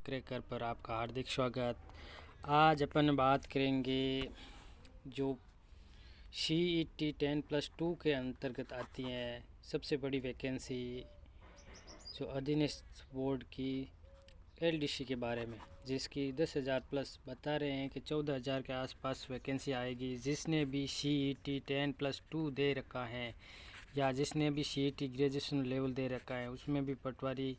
Cracker पर आपका हार्दिक स्वागत। आज अपन बात करेंगे जो CET 10+2 के अंतर्गत आती हैं सबसे बड़ी वैकेंसी जो अधीनस्थ बोर्ड की LDC के बारे में, जिसकी 10,000 प्लस बता रहे हैं कि 14,000 के आसपास वैकेंसी आएगी। जिसने भी CET 10+2 दे रखा है या जिसने भी CET ग्रेजुएशन लेवल दे रखा है, उसमें भी पटवारी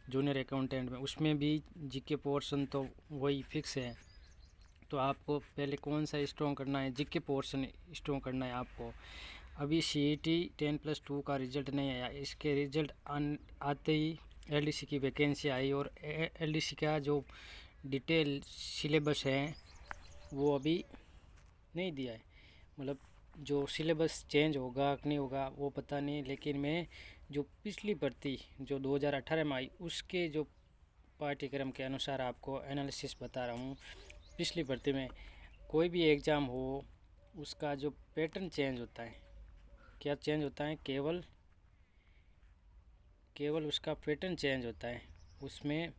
जूनियर अकाउंटेंट में उसमें भी जीके पोर्शन तो वही फिक्स है। तो आपको पहले कौन सा स्ट्रॉन्ग करना है? जीके पोर्शन स्ट्रॉन्ग करना है आपको। अभी CET 10+2 का रिज़ल्ट नहीं आया, इसके रिज़ल्ट आते ही LDC की वैकेंसी आई और LDC का जो डिटेल सिलेबस है वो अभी नहीं दिया है। मतलब जो सिलेबस चेंज होगा कि नहीं होगा वो पता नहीं, लेकिन मैं जो पिछली भर्ती जो 2018 में आई उसके जो पाठ्यक्रम के अनुसार आपको एनालिसिस बता रहा हूँ। पिछली भर्ती में कोई भी एग्ज़ाम हो उसका जो पैटर्न चेंज होता है। क्या चेंज होता है? केवल उसका पैटर्न चेंज होता है, उसमें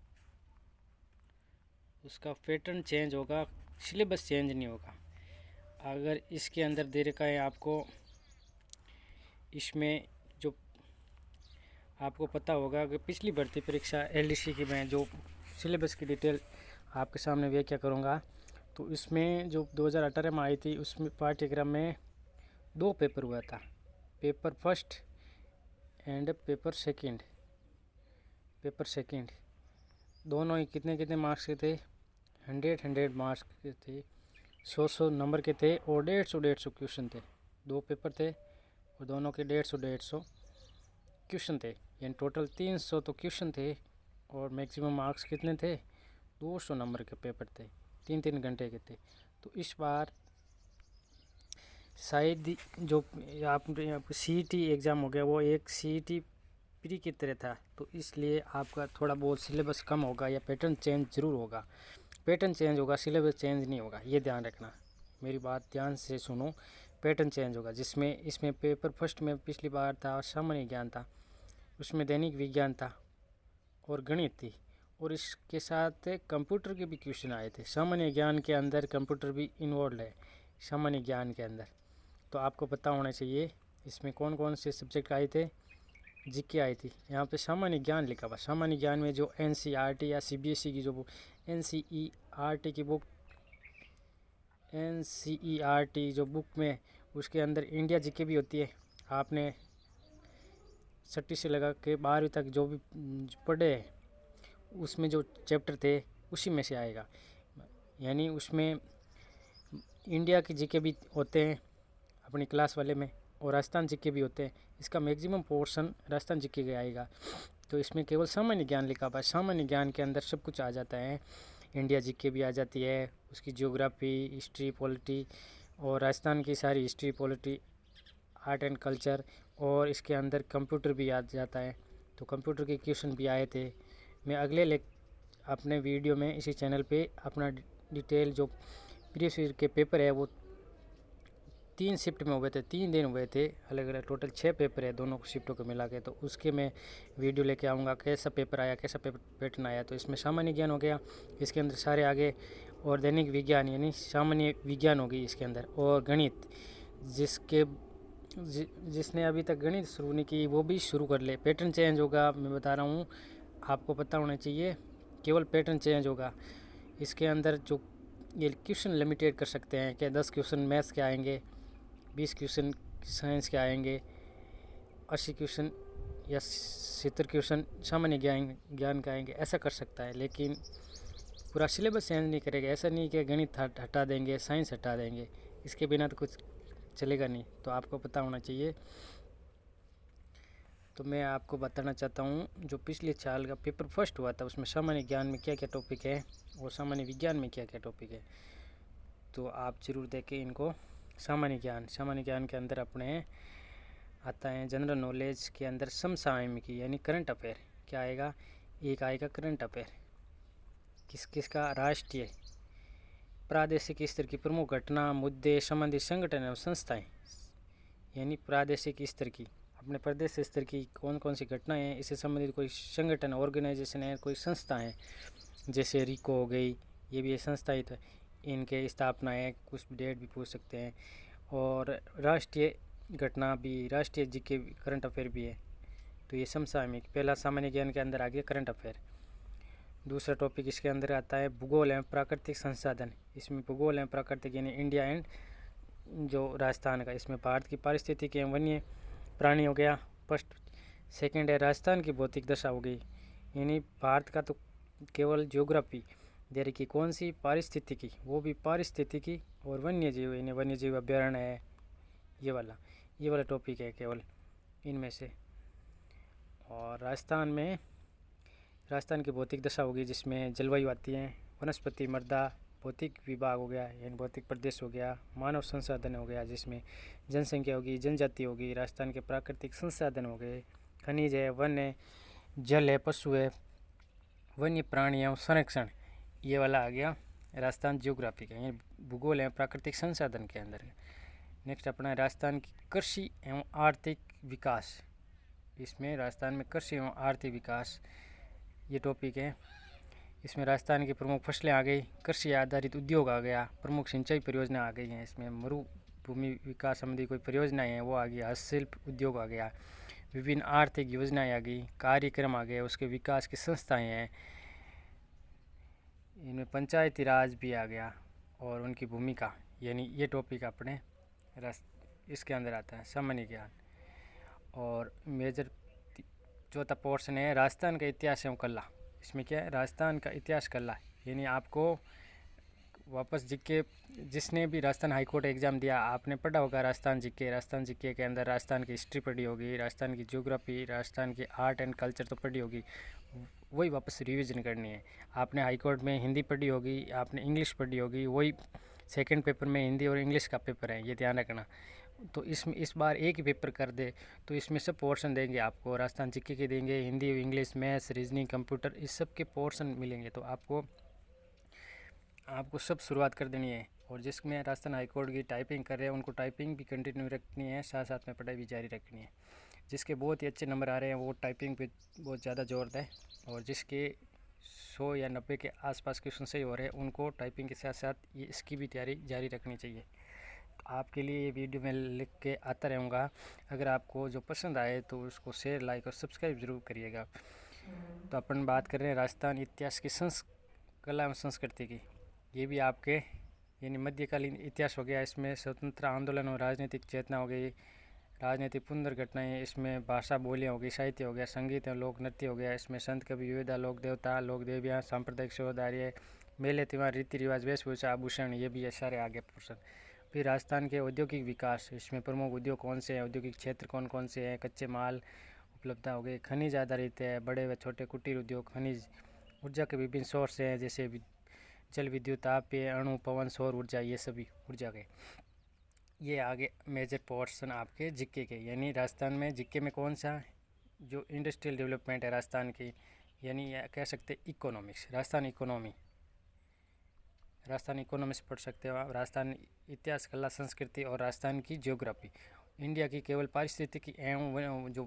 उसका पैटर्न चेंज होगा, सिलेबस चेंज नहीं होगा। अगर इसके अंदर दे रखा है आपको, इसमें जो आपको पता होगा कि पिछली भर्ती परीक्षा LDC की मैं जो सिलेबस की डिटेल आपके सामने व्याख्या करूँगा। तो इसमें जो 2018 में आई थी उसमें पाठ्यक्रम में 2 पेपर हुआ था, paper first and paper second. दोनों ही कितने मार्क्स के थे? 100 मार्क्स के थे, 100 नंबर के थे और 150 क्वेश्चन थे। 2 पेपर थे और दोनों के 150 क्वेश्चन थे, यानी टोटल 300 तो क्वेश्चन थे और मैक्सिमम मार्क्स कितने थे? 200 नंबर के पेपर थे, 3 घंटे के थे। तो इस बार शायद जो आप CET एग्ज़ाम हो गया वो एक CET प्री की तरह था, तो इसलिए आपका थोड़ा बहुत सिलेबस कम होगा या पैटर्न चेंज ज़रूर होगा। पैटर्न चेंज होगा, सिलेबस चेंज नहीं होगा, ये ध्यान रखना। मेरी बात ध्यान से सुनो। पैटर्न चेंज होगा, जिसमें इसमें पेपर फर्स्ट में पिछली बार था सामान्य ज्ञान था, उसमें दैनिक विज्ञान था और गणित थी, और इसके साथ कंप्यूटर के भी क्वेश्चन आए थे। सामान्य ज्ञान के अंदर कंप्यूटर भी इन्वॉल्व है सामान्य ज्ञान के अंदर। तो आपको पता होना चाहिए इसमें कौन कौन से सब्जेक्ट आए थे। जीके आई थी, यहाँ पे सामान्य ज्ञान लिखा हुआ। सामान्य ज्ञान में जो NCERT या CBSE की जो बुक NCERT की बुक NCERT जो बुक में उसके अंदर इंडिया जीके भी होती है। आपने 6वीं से लगा के 12वीं तक जो भी पढ़े उसमें जो चैप्टर थे उसी में से आएगा, यानी उसमें इंडिया की जीके भी होते हैं अपनी क्लास वाले में और राजस्थान जीके भी होते हैं। इसका मैक्सिमम पोर्शन राजस्थान जीके का आएगा। तो इसमें केवल सामान्य ज्ञान लिखा हुआ है। सामान्य ज्ञान के अंदर सब कुछ आ जाता है, इंडिया जीके भी आ जाती है, उसकी ज्योग्राफी, हिस्ट्री, पॉलिटी और राजस्थान की सारी history, polity, art and culture, और इसके अंदर कंप्यूटर भी आ जाता है। तो कंप्यूटर के क्वेश्चन भी आए थे। मैं अगले अपने वीडियो में इसी चैनल पे अपना डिटेल जो प्रीवियस ईयर के पेपर है वो 3 शिफ्ट में हुए थे, 3 दिन हुए थे अलग अलग, टोटल 6 पेपर है दोनों शिफ्टों को मिला के। तो उसके मैं वीडियो लेके आऊँगा, कैसा पेपर आया, कैसा पेपर पैटर्न आया। तो इसमें सामान्य ज्ञान हो गया, इसके अंदर सारे आगे, और दैनिक विज्ञान यानी सामान्य विज्ञान होगी इसके अंदर, और गणित जिसने अभी तक गणित शुरू नहीं की वो भी शुरू कर ले। पैटर्न चेंज होगा, मैं बता रहा हूँ, आपको पता होना चाहिए, केवल पैटर्न चेंज होगा। इसके अंदर जो ये क्वेश्चन लिमिटेड कर सकते हैं कि 10 क्वेश्चन मैथ्स के आएंगे, 20 क्वेश्चन साइंस के आएंगे, 80 क्वेश्चन या 70 क्वेश्चन सामान्य ज्ञान के आएंगे, ऐसा कर सकता है। लेकिन पूरा सिलेबस चेंज नहीं करेगा। ऐसा नहीं कि गणित हटा देंगे, साइंस हटा देंगे, इसके बिना तो कुछ चलेगा नहीं। तो आपको पता होना चाहिए। तो मैं आपको बताना चाहता हूँ जो पिछले साल का पेपर फर्स्ट हुआ था उसमें सामान्य ज्ञान में क्या क्या टॉपिक है और सामान्य विज्ञान में क्या क्या टॉपिक है। तो आप ज़रूर देखें इनको। सामान्य ज्ञान के अंदर अपने आता है जनरल नॉलेज के अंदर समसामयिकी यानी करंट अफेयर क्या आएगा? एक आएगा करंट अफेयर, किसका? राष्ट्रीय, प्रादेशिक स्तर की प्रमुख घटना, मुद्दे, संबंधित संगठन एवं संस्थाएं, यानी प्रादेशिक स्तर की, अपने प्रदेश स्तर की कौन कौन सी घटनाएं हैं, इससे संबंधित कोई संगठन, ऑर्गेनाइजेशन है, कोई संस्था है जैसे रिको हो गई, ये भी संस्था ही तो इनके स्थापना है, कुछ डेट भी पूछ सकते हैं। और राष्ट्रीय घटना भी, राष्ट्रीय जी के करंट अफेयर भी है। तो ये समसामयिक, पहला सामान्य ज्ञान के अंदर आ गया करंट अफेयर। दूसरा टॉपिक इसके अंदर आता है भूगोल एवं प्राकृतिक संसाधन। इसमें भूगोल एवं प्राकृतिक यानी इंडिया एंड जो राजस्थान का, इसमें भारत की पारिस्थितिकी एवं वन्य प्राणी हो गया फर्स्ट। सेकंड है राजस्थान की भौतिक दशा हो गई, यानी भारत का तो केवल ज्योग्राफी दे रखी, कौन सी पारिस्थितिकी, वो भी पारिस्थितिकी। और वन्य जीव यानी वन्य जीव अभ्यारण्य है, ये वाला टॉपिक है केवल इनमें से। और राजस्थान की भौतिक दशा होगी, जिसमें जलवायु आती है, वनस्पति मृदा, भौतिक विभाग हो गया यानी भौतिक प्रदेश हो गया, मानव संसाधन हो गया जिसमें जनसंख्या होगी, जनजाति होगी, राजस्थान के प्राकृतिक संसाधन हो गए, खनिज है, वन है, जल है, पशु है, वन्य प्राणी एवं संरक्षण, ये वाला आ गया राजस्थान ज्योग्राफी का यानी भूगोल एवं प्राकृतिक संसाधन के अंदर। नेक्स्ट अपना राजस्थान की कृषि एवं आर्थिक विकास। इसमें राजस्थान में कृषि एवं आर्थिक विकास ये टॉपिक है। इसमें राजस्थान की प्रमुख फसलें आ गई, कृषि आधारित उद्योग आ गया, प्रमुख सिंचाई परियोजना आ गई हैं, इसमें मरुभूमि विकास संबंधी कोई परियोजनाएं हैं वो आ गई, हस्तशिल्प उद्योग आ गया, विभिन्न आर्थिक योजनाएं आ गई, कार्यक्रम आ गए, उसके विकास की संस्थाएं हैं, इनमें पंचायती राज भी आ गया और उनकी भूमिका, यानी ये टॉपिक अपने इसके अंदर आता है सामान्य ज्ञान। और मेजर चौथा पोर्शन है राजस्थान का इतिहास एवं कला। इसमें क्या है, राजस्थान का इतिहास कला, यानी आपको वापस जीके, जिसने भी राजस्थान हाईकोर्ट एग्ज़ाम दिया आपने पढ़ा होगा राजस्थान जीके के अंदर राजस्थान की हिस्ट्री पढ़ी होगी, राजस्थान की ज्योग्राफी, राजस्थान की आर्ट एंड कल्चर तो पढ़ी होगी, वही वापस रिवीजन करनी है। आपने हाईकोर्ट में हिंदी पढ़ी होगी, आपने इंग्लिश पढ़ी होगी, वही सेकंड पेपर में हिंदी और इंग्लिश का पेपर है, ये ध्यान रखना। तो इसमें इस बार एक ही पेपर कर दे तो इसमें सब पोर्शन देंगे आपको, राजस्थान जीके के देंगे, Hindi, English, maths, reasoning, computer, इस सब के पोर्शन मिलेंगे। तो आपको सब शुरुआत कर देनी है। और जिसमें राजस्थान हाईकोर्ट की टाइपिंग कर रहे हैं उनको टाइपिंग भी कंटिन्यू रखनी है, साथ साथ में पढ़ाई भी जारी रखनी है। जिसके बहुत ही अच्छे नंबर आ रहे हैं वो टाइपिंग पे बहुत ज़्यादा जोर दें, और जिसके 100 या 90 के आसपास क्वेश्चन सही हो रहे हैं उनको टाइपिंग के साथ साथ ये इसकी भी तैयारी जारी रखनी चाहिए। आपके लिए ये वीडियो मैं लिख के आता रहूँगा, अगर आपको जो पसंद आए तो उसको शेयर, लाइक और सब्सक्राइब ज़रूर करिएगा। तो अपन बात कर रहे हैं राजस्थान इतिहास की कला एवं संस्कृति की। ये भी आपके यानी मध्यकालीन इतिहास हो गया, इसमें स्वतंत्र आंदोलन और राजनीतिक चेतना हो गई, राजनीतिक पुनर्घटनाएँ, इसमें भाषा बोलियाँ हो गई, साहित्य हो गया, संगीत एवं लोक नृत्य हो गया, इसमें संत कवि विविधा, लोक देवता, लोक देवियाँ, सांप्रदायिक शोधार्य, मेले त्यौहार, रीति रिवाज, वेशभूषा, आभूषण, ये भी सारे आगे पोर्शन। फिर राजस्थान के औद्योगिक विकास, इसमें प्रमुख उद्योग कौन से हैं, औद्योगिक क्षेत्र कौन कौन से हैं, कच्चे माल उपलब्धता हो गई, खनिज आधारित है, बड़े व छोटे कुटीर उद्योग, खनिज, ऊर्जा के विभिन्न सोर्स हैं जैसे जल विद्युत, तापीय, अणु, पवन, सौर ऊर्जा, ये सभी ऊर्जा के। ये आगे मेजर पोर्शन आपके जीके के, यानी राजस्थान में जीके में कौन सा जो इंडस्ट्रियल डेवलपमेंट है राजस्थान की, यानी कह सकते इकोनॉमिक्स, राजस्थान इकोनॉमिक्स पढ़ सकते हो आप, राजस्थान इतिहास, कला, संस्कृति और राजस्थान की ज्योग्राफी। इंडिया की केवल पारिस्थितिकी एवं जो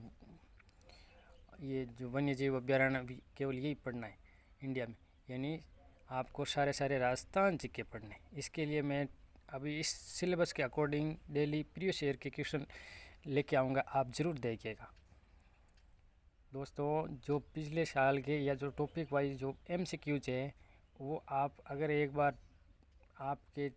वन्य जीव अभ्यारण्य भी केवल यही पढ़ना है इंडिया में, यानी आपको सारे राजस्थान जीके पढ़ने। इसके लिए मैं अभी इस सिलेबस के अकॉर्डिंग डेली प्रीवियस ईयर के क्वेश्चन लेके आऊँगा, आप ज़रूर देखिएगा दोस्तों। जो पिछले साल के या जो टॉपिक वाइज जो MCQs है वो आप अगर एक बार आपके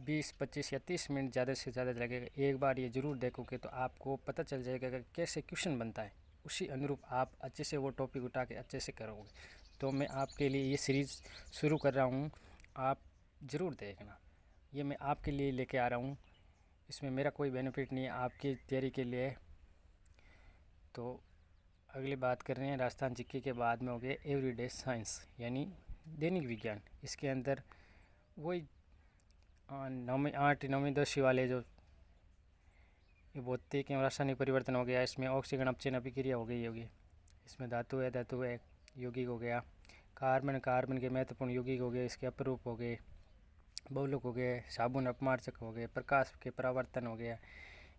20, 25 या 30 मिनट ज़्यादा से ज़्यादा लगेगा, एक बार ये ज़रूर देखोगे तो आपको पता चल जाएगा कि कैसे क्वेश्चन बनता है, उसी अनुरूप आप अच्छे से वो टॉपिक उठा के अच्छे से करोगे। तो मैं आपके लिए ये सीरीज़ शुरू कर रहा हूँ, आप ज़रूर देखना। ये मैं आपके लिए लेके आ रहा हूँ, इसमें मेरा कोई बेनिफिट नहीं है, आपकी तैयारी के लिए। तो अगली बात कर रहे हैं राजस्थान जीके के बाद में हो गए एवरीडे साइंस, यानी दैनिक विज्ञान। इसके अंदर वही 9वीं 8वीं 9वीं 10वीं वाले जो ये भौतिक एवं रासायनिक परिवर्तन हो गया, इसमें ऑक्सीजन अपचयन अभिक्रिया हो गई होगी, इसमें धातु है यौगिक हो गया, कार्बन के महत्वपूर्ण यौगिक हो गए, इसके अपरूप हो गए, बहुलक हो गए, साबुन अपमार्जक हो गए, प्रकाश के परावर्तन हो गया,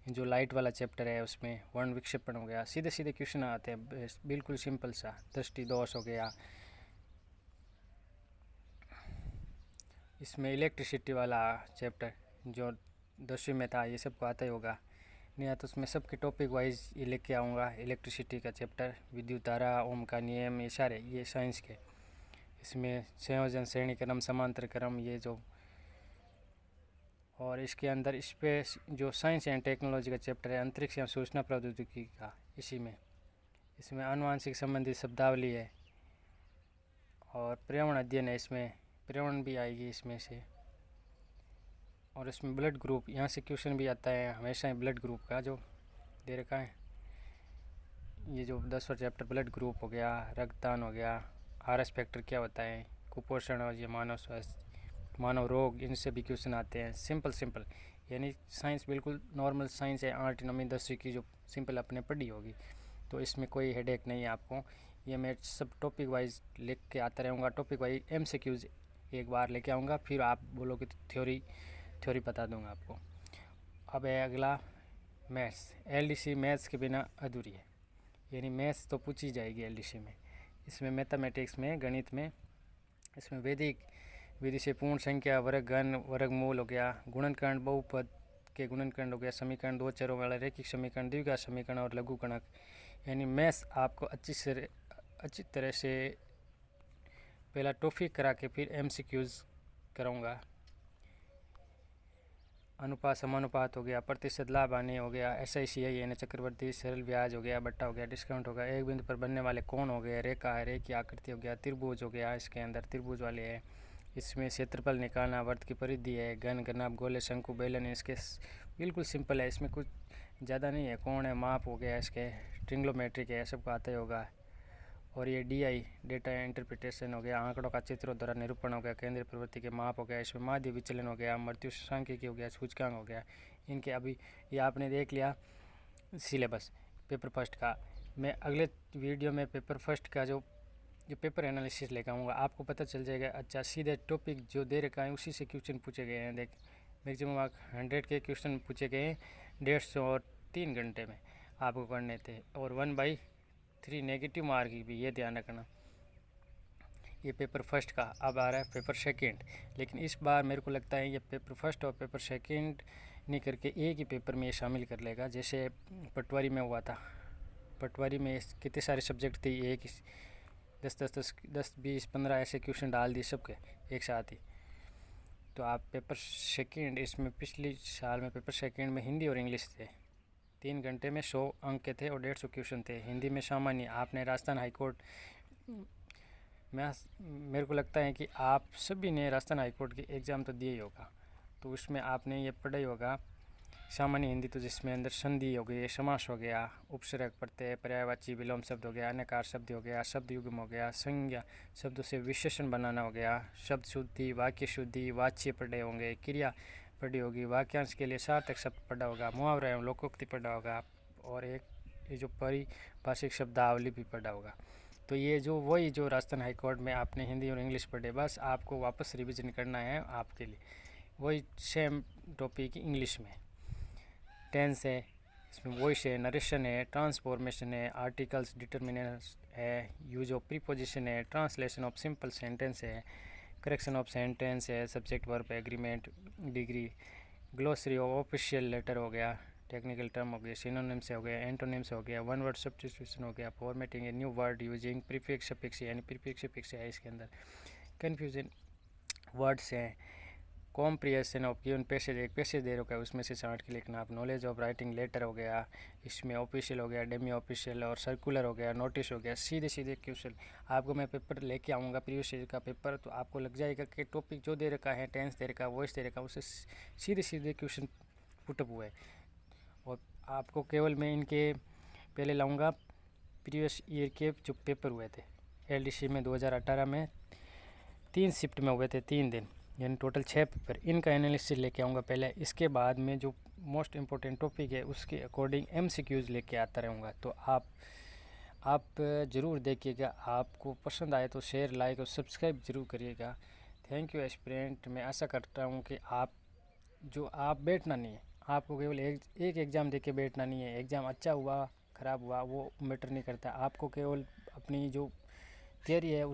जो लाइट वाला चैप्टर है उसमें वर्ण विक्षेपण हो गया। सीधे क्वेश्चन आते हैं बिल्कुल सिंपल सा, दृष्टि दोष हो गया, इसमें इलेक्ट्रिसिटी वाला चैप्टर जो 10वीं में था, ये सबको आता ही होगा। नहीं तो उसमें सबके टॉपिक वाइज ये लेके आऊँगा। इलेक्ट्रिसिटी का चैप्टर, विद्युत धारा, ओम का नियम, ये सारे ये साइंस के। इसमें संयोजन, श्रेणी क्रम, समांतर क्रम, ये जो, और इसके अंदर स्पेस जो साइंस एंड टेक्नोलॉजी का चैप्टर है, अंतरिक्ष या सूचना प्रौद्योगिकी का, इसी में इसमें आनुवांशिक संबंधी शब्दावली है और पर्यावरण अध्ययन है। इसमें पर्यावरण भी आएगी इसमें से। और इसमें ब्लड ग्रुप, यहाँ से क्वेश्चन भी आता है हमेशा ही ब्लड ग्रुप का जो दे रखा है। ये जो 10वां चैप्टर ब्लड ग्रुप हो गया, रक्तदान हो गया, RS फैक्टर क्या होता है, कुपोषण और ये मानव स्वास्थ्य, मानव रोग, इनसे भी क्वेश्चन आते हैं। सिंपल यानी साइंस बिल्कुल नॉर्मल साइंस है, एंटोनॉमी 10वीं की जो सिंपल आपने पढ़ी होगी, तो इसमें कोई हेडेक नहीं है आपको। ये मैं सब टॉपिक वाइज लिख के आता रहूँगा। टॉपिक वाइज MCQs एक बार लेके आऊँगा, फिर आप बोलोगे तो थ्योरी बता दूँगा आपको। अब है अगला मैथ्स। LDC मैथ्स के बिना अधूरी है, यानी मैथ्स तो पूछी जाएगी LDC में। इसमें मैथमेटिक्स में, गणित में, इसमें वैदिक विधि से पूर्ण संख्या, वर्गघन, वर्गमूल हो गया, गुणनखंड, बहुपद के गुणनखंड हो गया, समीकरण, दो चरों वाला रैखिक समीकरण, द्विघात समीकरण और लघुगणक। यानी मैथ्स आपको अच्छी तरह से पहला टॉपिक करा के फिर MCQs कराऊंगा। अनुपात, समानुपात हो गया, प्रतिशत लाभ हानि हो गया, SICI यानी चक्रवर्ती, सरल ब्याज हो गया, बट्टा हो गया, डिस्काउंट हो गया, एक बिंदु पर बनने वाले कोण हो गए, रेखा है, रेखी आकृति हो गया, त्रिभुज हो गया, इसके अंदर त्रिभुज वाले है। इसमें क्षेत्रफल निकालना, वर्त की परिधि है, घन, घनाभ, गोले, शंकु, बेलन, इसके बिल्कुल सिंपल है, इसमें कुछ ज़्यादा नहीं है। कोण है, माप हो गया, इसके ट्रिग्नोमेट्रिक है, सबको आता ही होगा। और ये DI डेटा इंटरप्रिटेशन हो गया, आंकड़ों का चित्रों द्वारा निरूपण हो गया, केंद्रीय प्रवृत्ति के माप हो गया, इसमें माध्य विचलन हो गया, मृत्यु सांख्यिकी हो गया, सूचकांक हो गया। इनके अभी ये आपने देख लिया सिलेबस पेपर फर्स्ट का। मैं अगले वीडियो में पेपर फर्स्ट का जो पेपर एनालिसिस लेकर आऊँगा, आपको पता चल जाएगा। अच्छा, सीधे टॉपिक जो दे रखा है उसी से क्वेश्चन पूछे गए हैं। देख, मैक्सिमम 100 के क्वेश्चन पूछे गए हैं 150 और 3 घंटे में आपको करने थे, और 1/3 नेगेटिव मार्क भी, ये ध्यान रखना। ये पेपर फर्स्ट का। अब आ रहा है पेपर सेकंड, लेकिन इस बार मेरे को लगता है ये पेपर फर्स्ट और पेपर सेकंड नहीं करके एक ही पेपर में ये शामिल कर लेगा, जैसे पटवारी में हुआ था। पटवारी में कितने सारे सब्जेक्ट थे, एक 10-20-15 ऐसे क्वेश्चन डाल दिए सबके एक साथ ही। तो आप पेपर सेकंड, इसमें पिछले साल में पेपर सेकंड में हिंदी और इंग्लिश थे, 3 घंटे में 100 अंक के थे और 150 क्वेश्चन थे। हिंदी में सामान्य, आपने राजस्थान हाईकोर्ट में, मेरे को लगता है कि आप सभी ने राजस्थान हाईकोर्ट की एग्ज़ाम तो दिए ही होगा, तो उसमें आपने ये पढ़ा ही होगा सामान्य हिंदी, तो जिसमें अंदर संधि हो गई, समास हो गया, उपसर्ग प्रत्यय, पर्यायवाची विलोम शब्द हो गया, अनकार शब्द हो गया, शब्द युग्म हो गया, संज्ञा शब्दों से विशेषण बनाना हो गया, शब्द शुद्धि, वाक्य शुद्धि, वाच्य पढ़े होंगे, क्रिया पढ़ी होगी, वाक्यांश के लिए सार्थक शब्द पढ़ा होगा, मुहावरा एवं लोकोक्ति पढ़ा होगा, और एक ये जो पारिभाषिक शब्दावली भी पढ़ा होगा। तो ये जो वही जो राजस्थान हाईकोर्ट में आपने हिंदी और इंग्लिश पढ़े, बस आपको वापस रिवीजन करना है आपके लिए। वही सेम टॉपिक इंग्लिश में टेंस है, इसमें वॉइस है, नरेशन है, ट्रांसफॉर्मेशन है, आर्टिकल्स, डिटर्मिनेंट्स है, यूज ऑफ प्रीपोजिशन है, ट्रांसलेशन ऑफ सिंपल सेंटेंस है, करेक्शन ऑफ सेंटेंस है, subject verb agreement, degree, glossary of official letter हो गया, टेक्निकल टर्म हो गया, सिनोनिम्स हो गया, एंटोनिम्स हो गया, वन वर्ड सब्स्टिट्यूशन हो गया, फॉर्मेटिंग है, new word using, prefix suffix यानी प्रीफिक्स सफिक्स है इसके अंदर, कन्फ्यूजन वर्ड्स हैं, कॉम्प्रिहेंशन ऑफ गिवन पैसेज, एक पैसेज दे रखा है उसमें से छांट के लिखना आप, नॉलेज ऑफ राइटिंग लेटर हो गया, इसमें ऑफिशियल हो गया, डेमी ऑफिशियल और सर्कुलर हो गया, नोटिस हो गया। सीधे क्वेश्चन आपको मैं पेपर लेके आऊँगा, प्रीवियस ईयर का पेपर, तो आपको लग जाएगा कि टॉपिक जो दे रखा है, टेंस दे रखा है, वॉइस दे रखा है, उससे सीधे क्वेश्चन पुटअप हुआ है। और आपको केवल मैं इनके पहले लाऊँगा प्रीवियस ईयर के जो पेपर हुए थे LDC में 2018 में 3 शिफ्ट में हुए थे, 3 दिन, यानी टोटल 6 पेपर, इनका एनालिसिस लेके आऊँगा पहले। इसके बाद में जो मोस्ट इम्पोर्टेंट टॉपिक है उसके अकॉर्डिंग MCQs लेके आता रहूँगा। तो आप ज़रूर देखिएगा, आपको पसंद आए तो शेयर, लाइक और सब्सक्राइब ज़रूर करिएगा। Thank you aspirant. मैं आशा करता हूँ कि आप बैठना नहीं है, आपको केवल एक एग्ज़ाम दे के बैठना नहीं है। एग्ज़ाम अच्छा हुआ ख़राब हुआ वो मैटर नहीं करता, आपको केवल अपनी जो थियरी है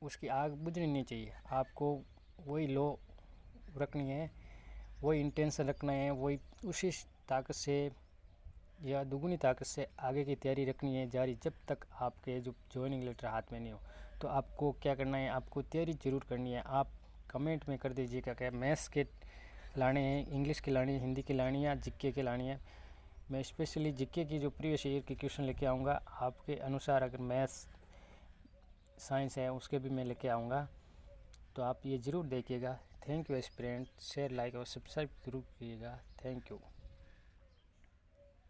उसकी आग बुझनी नहीं चाहिए, आपको वही लो रखनी है, वही इंटेंशन रखना है, वही उसी ताकत से या दुगनी ताकत से आगे की तैयारी रखनी है जारी, जब तक आपके जो ज्वाइनिंग लेटर हाथ में नहीं हो। तो आपको क्या करना है, आपको तैयारी ज़रूर करनी है। आप कमेंट में कर दीजिएगा क्या मैथ्स के लाने हैं, इंग्लिश के लानी है, हिंदी के लानी है या जीके के लानी है। मैं स्पेशली जीके की जो प्रीवियस ईयर की क्वेश्चन लेके आऊँगा आपके अनुसार। अगर मैथ्स साइंस है उसके भी मैं लेके आऊँगा, तो आप ये ज़रूर देखिएगा। Thank you aspirant, share like और सब्सक्राइब जरूर कीजिएगा। Thank you.